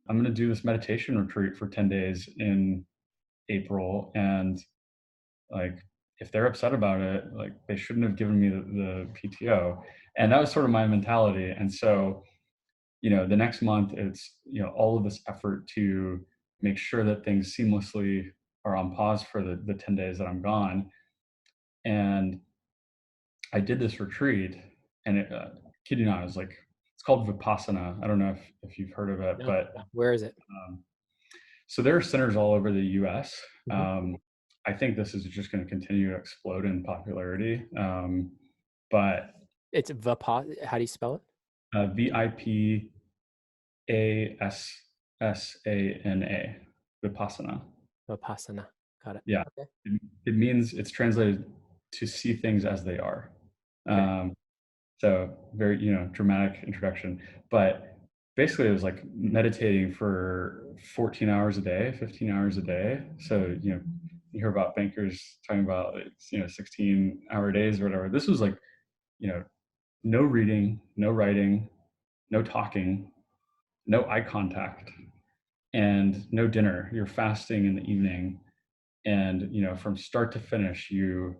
I'm going to do this meditation retreat for 10 days in April. And like, if they're upset about it, like they shouldn't have given me the PTO. And that was sort of my mentality. And so, the next month it's, all of this effort to make sure that things seamlessly are on pause for the 10 days that I'm gone. And I did this retreat, and kid you not, it was like, it's called Vipassana. I don't know if you've heard of it, No. but Where is it? um, so there are centers all over the U.S. Mhm. I think this is just going to continue to explode in popularity. But It's Vipasana. How do you spell it? Vipassana, Vipassana. Vipassana. Got it. Yeah, Okay. it means, it's translated to see things as they are. Okay. Um, so very, dramatic introduction. But basically, it was like meditating for 14 hours a day, 15 hours a day. So, you hear about bankers talking about, 16-hour days or whatever. This was like, you know, no reading, no writing, no talking, no eye contact, and no dinner. You're fasting in the evening. And, from start to finish, you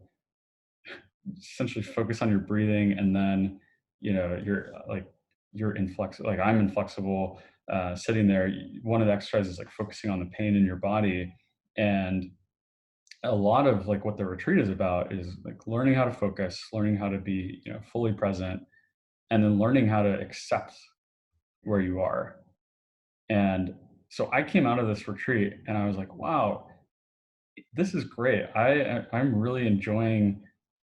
essentially focus on your breathing. And then, you're like, you're inflexible. Like, I'm inflexible, sitting there. One of the exercises is like focusing on the pain in your body. And a lot of like what the retreat is about is like learning how to focus, learning how to be, fully present, and then learning how to accept where you are. And so I came out of this retreat and I was like, wow, this is great. I'm really enjoying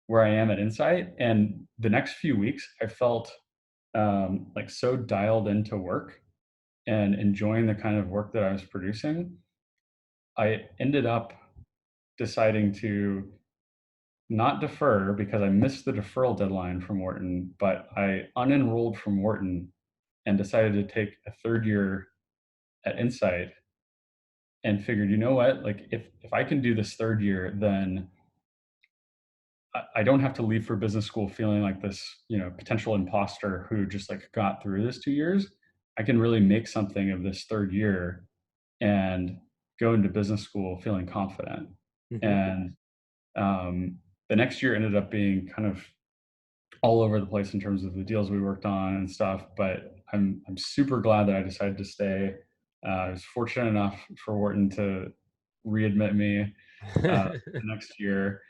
where I am at Insight. And the next few weeks, I felt like so dialed into work and enjoying the kind of work that I was producing. I ended up deciding to not defer because I missed the deferral deadline from Wharton, but I unenrolled from Wharton and decided to take a third year at Insight, and figured, you know what, like if I can do this third year, then I don't have to leave for business school feeling like this, potential imposter who just like got through this 2 years. I can really make something of this third year and go into business school feeling confident. Mhm. And the next year ended up being kind of all over the place in terms of the deals we worked on and stuff. But I'm super glad that I decided to stay. I was fortunate enough for Wharton to readmit me the next year.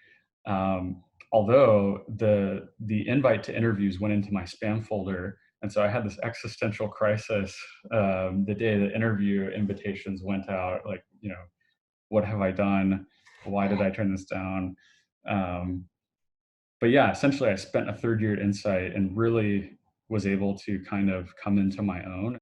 Although the invite to interviews went into my spam folder, and so I had this existential crisis the day the interview invitations went out. Like, what have I done? Why did I turn this down? Um, but yeah, essentially, I spent a third year at Insight and really was able to kind of come into my own.